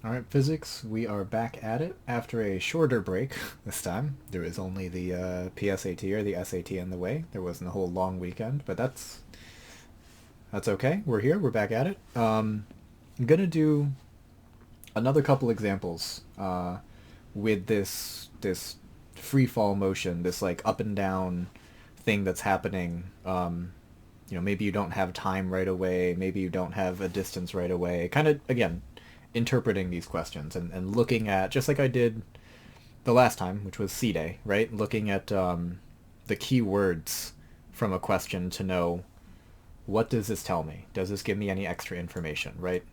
Alright, physics, we are back at it after a shorter break this time. There was only the PSAT or the SAT in the way. There wasn't a whole long weekend, but that's okay. We're here, we're back at it. I'm gonna do another couple examples with this free fall motion, this like up and down thing that's happening. Maybe you don't have time right away, maybe you don't have a distance right away. Kind of, again, interpreting these questions and looking at, just like I did the last time, which was C-Day, right? Looking at the key words from a question to know, what does this tell me? Does this give me any extra information, right?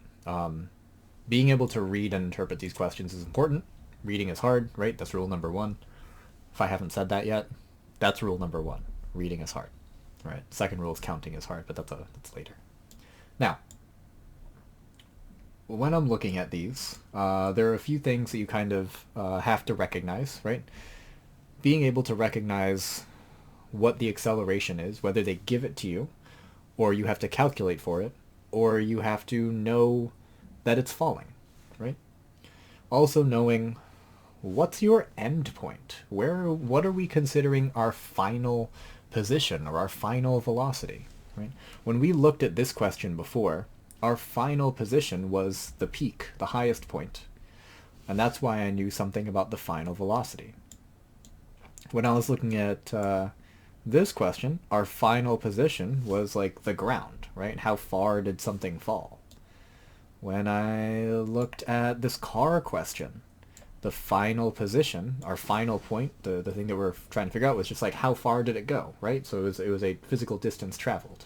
Being able to read and interpret these questions is important. Reading is hard, right? That's rule number one. If I haven't said that yet, that's rule number one. Reading is hard, right? Second rule is counting is hard, but that's later. Now, when I'm looking at these, there are a few things that you kind of have to recognize, right? Being able to recognize what the acceleration is, whether they give it to you, or you have to calculate for it, or you have to know that it's falling, right? Also knowing what's your end point? What are we considering our final position or our final velocity, right? When we looked at this question before, our final position was the peak, the highest point. And that's why I knew something about the final velocity. When I was looking at this question, our final position was like the ground, right? How far did something fall? When I looked at this car question, the final position, our final point, the thing that we're trying to figure out was just like how far did it go, right? So it was a physical distance traveled.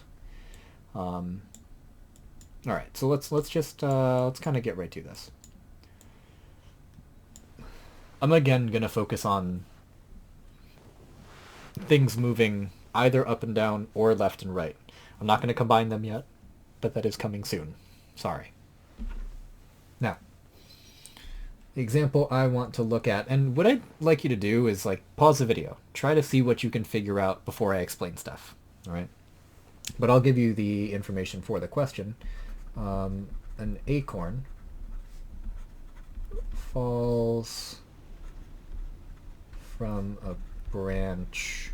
All right, so let's kind of get right to this. I'm again gonna focus on things moving either up and down or left and right. I'm not gonna combine them yet, but that is coming soon. Sorry. Now, the example I want to look at, and what I'd like you to do is like pause the video, try to see what you can figure out before I explain stuff. All right, but I'll give you the information for the question. An acorn falls from a branch.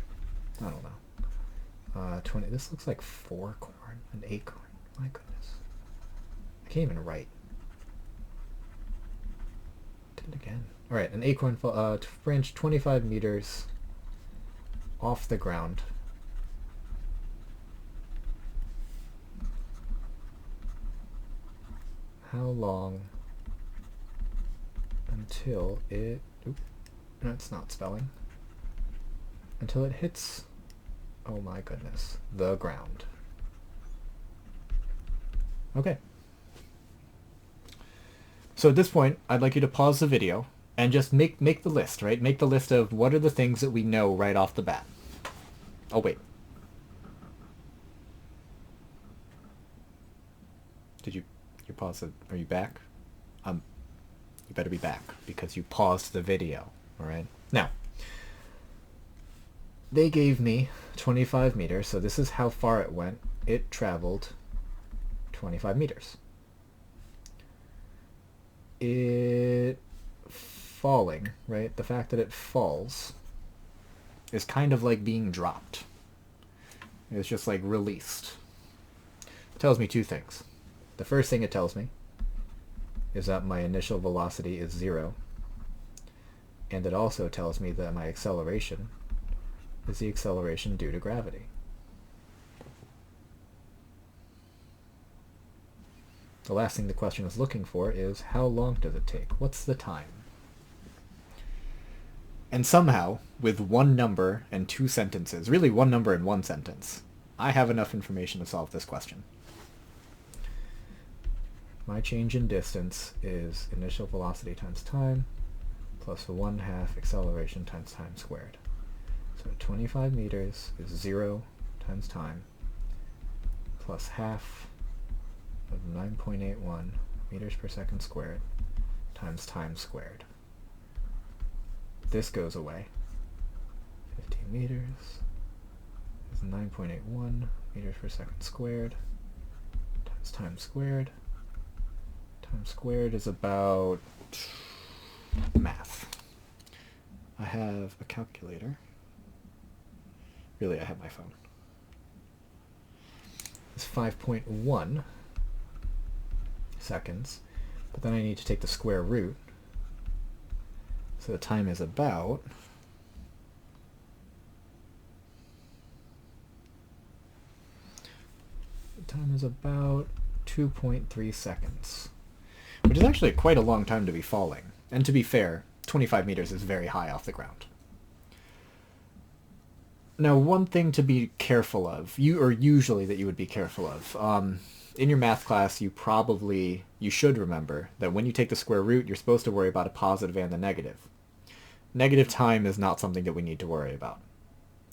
I don't know. 20. This looks like four corn. An acorn. My goodness. I can't even write. Did it again. All right. An acorn branch 25 meters off the ground. How long until it... Oop, that's not spelling. Until it hits... Oh my goodness. The ground. Okay. So at this point, I'd like you to pause the video and just make the list, right? Make the list of what are the things that we know right off the bat. Oh, wait. Did you pause it? Are you back? You better be back because you paused the video. All right. Now, they gave me 25 meters, so this is how far it went. It traveled 25 meters. It falling, right? The fact that it falls is kind of like being dropped. It's just like released. It tells me two things. The first thing it tells me is that my initial velocity is 0. And it also tells me that my acceleration is the acceleration due to gravity. The last thing the question is looking for is how long does it take? What's the time? And somehow, with one number and two sentences, really one number and one sentence, I have enough information to solve this question. My change in distance is initial velocity times time plus 1/2 acceleration times time squared. So 25 meters is 0 times time plus half of 9.81 meters per second squared times time squared. This goes away. 15 meters is 9.81 meters per second squared times time squared Time squared is about math. I have a calculator. Really, I have my phone. It's 5.1 seconds, but then I need to take the square root. So the time is about time is about 2.3 seconds, which is actually quite a long time to be falling. And to be fair, 25 meters is very high off the ground. Now, one thing to be careful of, usually that you would be careful of, in your math class, you should remember that when you take the square root, you're supposed to worry about a positive and a negative. Negative time is not something that we need to worry about.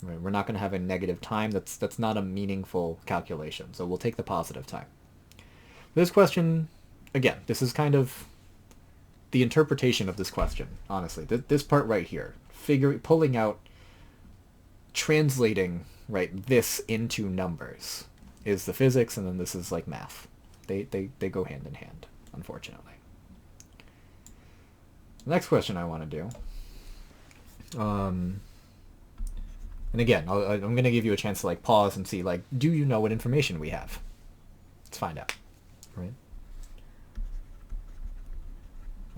Right? We're not going to have a negative time. That's not a meaningful calculation, so we'll take the positive time. This question, again, this is kind of the interpretation of this question, honestly. This part right here, pulling out, translating, right, this into numbers is the physics, and then this is like math. They go hand in hand, unfortunately. The next question I want to do, and again, I'm going to give you a chance to like pause and see, like, do you know what information we have? Let's find out, right?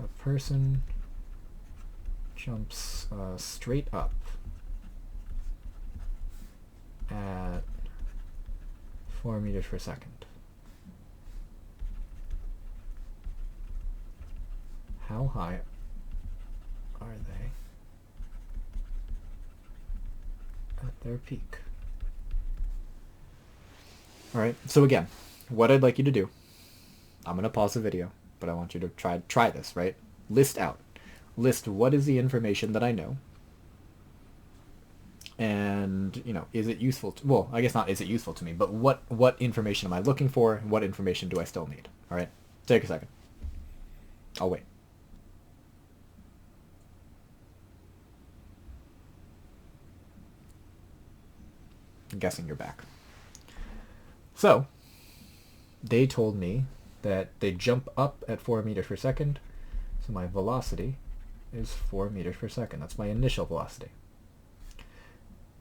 A person jumps straight up at 4 meters per second. How high are they at their peak? Alright, so again, what I'd like you to do, I'm going to pause the video, but I want you to try this, right? List what is the information that I know, and, you know, is it useful to, well, I guess not is it useful to me, but what information am I looking for, and what information do I still need? Alright, take a second. I'll wait. I'm guessing you're back. So, they told me that they jump up at 4 meters per second, so my velocity is 4 meters per second. That's my initial velocity.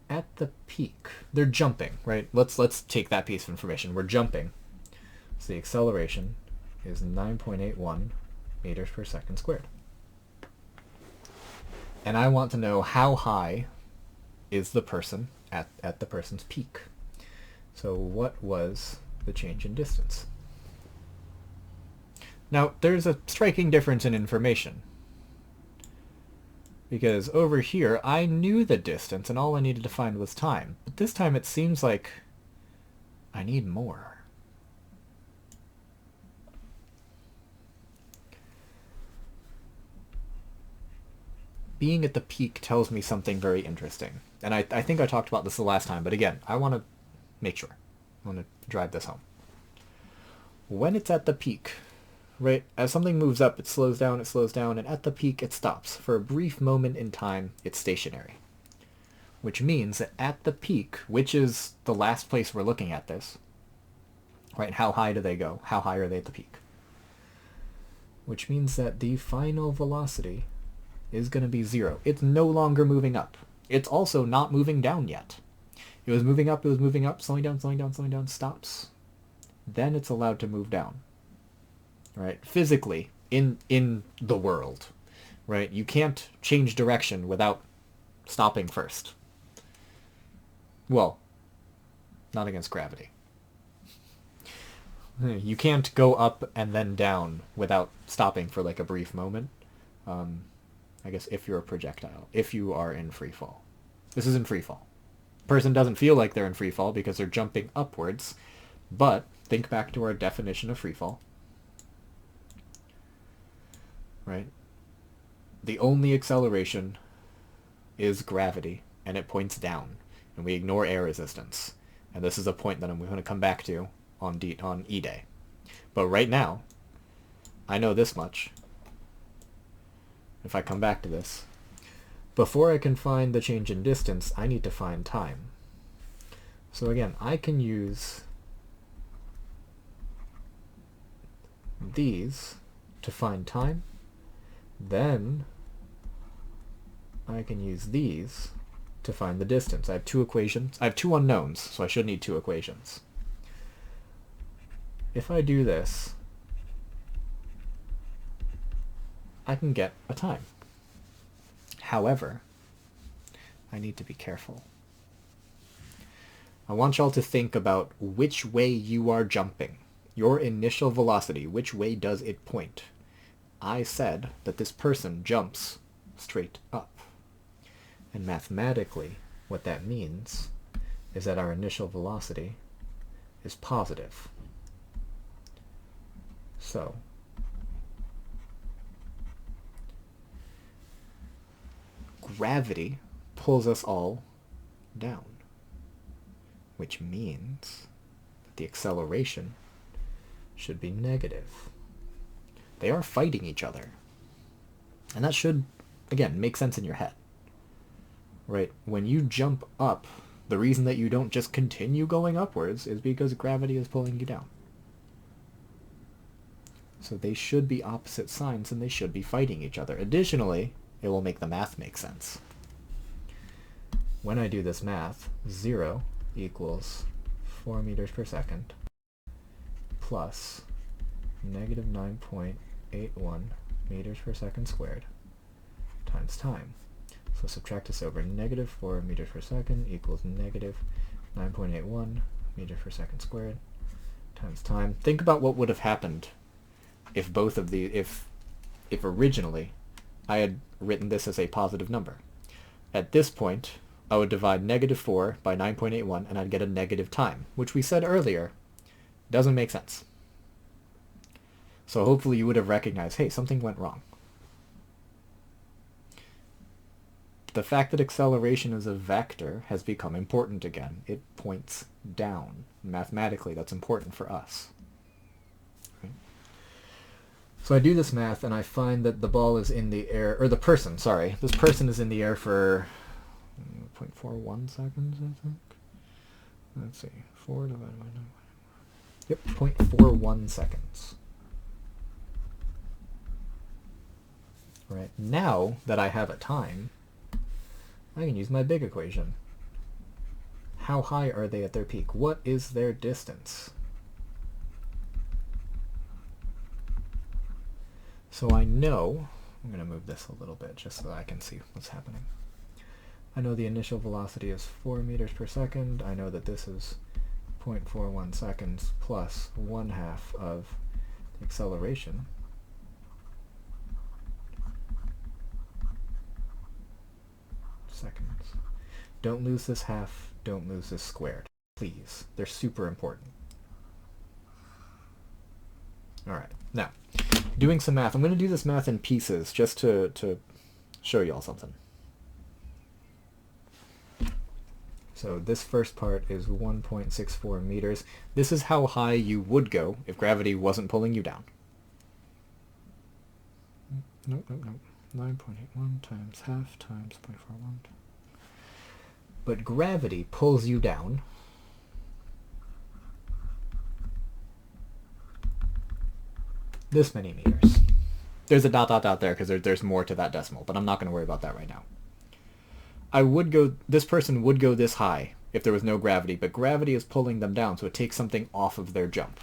At the peak, they're jumping, right? Let's take that piece of information. We're jumping. So the acceleration is 9.81 meters per second squared. And I want to know how high is the person at the person's peak. So what was the change in distance? Now, there's a striking difference in information. Because over here, I knew the distance, and all I needed to find was time. But this time it seems like I need more. Being at the peak tells me something very interesting. And I think I talked about this the last time, but again, I want to make sure. I want to drive this home. When it's at the peak, right, as something moves up, it slows down, and at the peak it stops. For a brief moment in time, it's stationary. Which means that at the peak, which is the last place we're looking at this, right, how high do they go? How high are they at the peak? Which means that the final velocity is going to be 0. It's no longer moving up. It's also not moving down yet. It was moving up, slowing down, stops. Then it's allowed to move down. Right? Physically, in the world, right? You can't change direction without stopping first. Well, not against gravity. You can't go up and then down without stopping for like a brief moment. I guess if you're a projectile, if you are in free fall. This is in free fall. Person doesn't feel like they're in free fall because they're jumping upwards, but think back to our definition of free fall. Right? The only acceleration is gravity, and it points down, and we ignore air resistance. And this is a point that I'm going to come back to on E-Day. But right now, I know this much. If I come back to this, before I can find the change in distance, I need to find time. So again, I can use these to find time. Then I can use these to find the distance. I have two equations. I have two unknowns, so I should need two equations. If I do this, I can get a time. However, I need to be careful. I want y'all to think about which way you are jumping. Your initial velocity, which way does it point? I said that this person jumps straight up. And mathematically, what that means is that our initial velocity is positive. So, gravity pulls us all down, which means that the acceleration should be negative. They are fighting each other. And that should, again, make sense in your head. Right? When you jump up, the reason that you don't just continue going upwards is because gravity is pulling you down. So they should be opposite signs and they should be fighting each other. Additionally, it will make the math make sense. When I do this math, 0 equals 4 meters per second plus negative 9.81 meters per second squared times time. So subtract this over. Negative 4 meters per second equals negative 9.81 meters per second squared times time. Think about what would have happened if both of the, if originally I had written this as a positive number. At this point, I would divide negative 4 by 9.81 and I'd get a negative time, which we said earlier doesn't make sense. So hopefully you would have recognized, hey, something went wrong. The fact that acceleration is a vector has become important again. It points down. Mathematically, that's important for us. Right? So I do this math and I find that the ball is in the air, or the person, sorry. This person is in the air for 0.41 seconds, I think. Let's see. 4 divided by 9. Yep, 0.41 seconds. Right, now that I have a time, I can use my big equation. How high are they at their peak? What is their distance? So I know, I'm going to move this a little bit just so that I can see what's happening. I know the initial velocity is 4 meters per second. I know that this is 0.41 seconds plus 1/2 of the acceleration. Seconds. Don't lose this half, don't lose this squared. Please. They're super important. Alright, now, doing some math. I'm going to do this math in pieces just to show you all something. So this first part is 1.64 meters. This is how high you would go if gravity wasn't pulling you down. Nope. 9.81 times half times 0.41. But gravity pulls you down this many meters. There's a dot there because there's more to that decimal, but I'm not going to worry about that right now. This person would go this high if there was no gravity, but gravity is pulling them down, so it takes something off of their jump.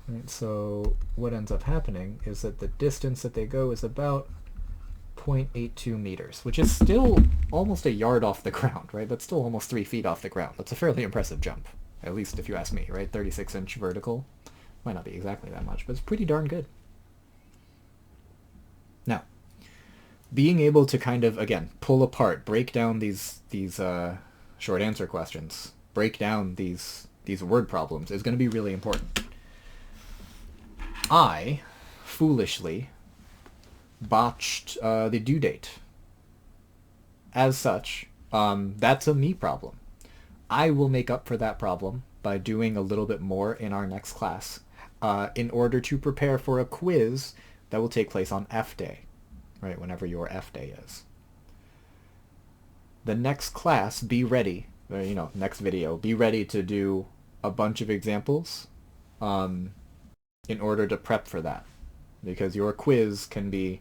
Right, so what ends up happening is that the distance that they go is about 0.82 meters, which is still almost a yard off the ground, right? That's still almost 3 feet off the ground. That's a fairly impressive jump, at least if you ask me, right? 36-inch vertical. Might not be exactly that much, but it's pretty darn good. Now, being able to kind of, again, pull apart, break down these short answer questions, break down these word problems is going to be really important. I foolishly botched the due date. As such, that's a me problem. I will make up for that problem by doing a little bit more in our next class in order to prepare for a quiz that will take place on F Day, right, whenever your F Day is. The next class, be ready, next video, be ready to do a bunch of examples in order to prep for that. Because your quiz can be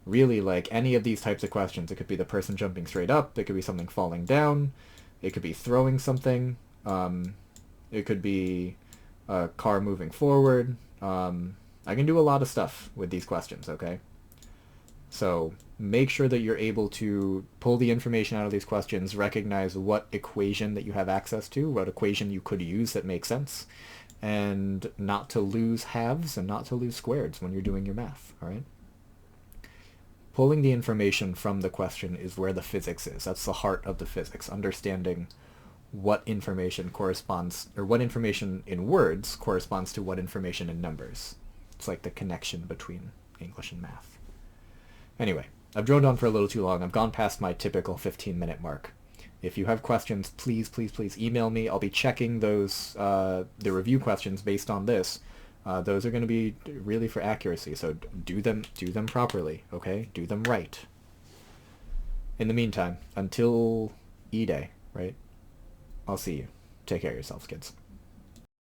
really like any of these types of questions. It could be the person jumping straight up. It could be something falling down. It could be throwing something. It could be a car moving forward. I can do a lot of stuff with these questions, okay? So make sure that you're able to pull the information out of these questions, recognize what equation that you have access to, what equation you could use that makes sense, and not to lose halves and not to lose squareds when you're doing your math, all right? Pulling the information from the question is where the physics is. That's the heart of the physics, understanding what information corresponds, or what information in words corresponds to what information in numbers. It's like the connection between English and math. Anyway, I've droned on for a little too long. I've gone past my typical 15-minute mark. If you have questions, please, please, please email me. I'll be checking those, the review questions based on this. Those are going to be really for accuracy, so do them properly, okay? Do them right. In the meantime, until E-Day, right? I'll see you. Take care of yourselves, kids.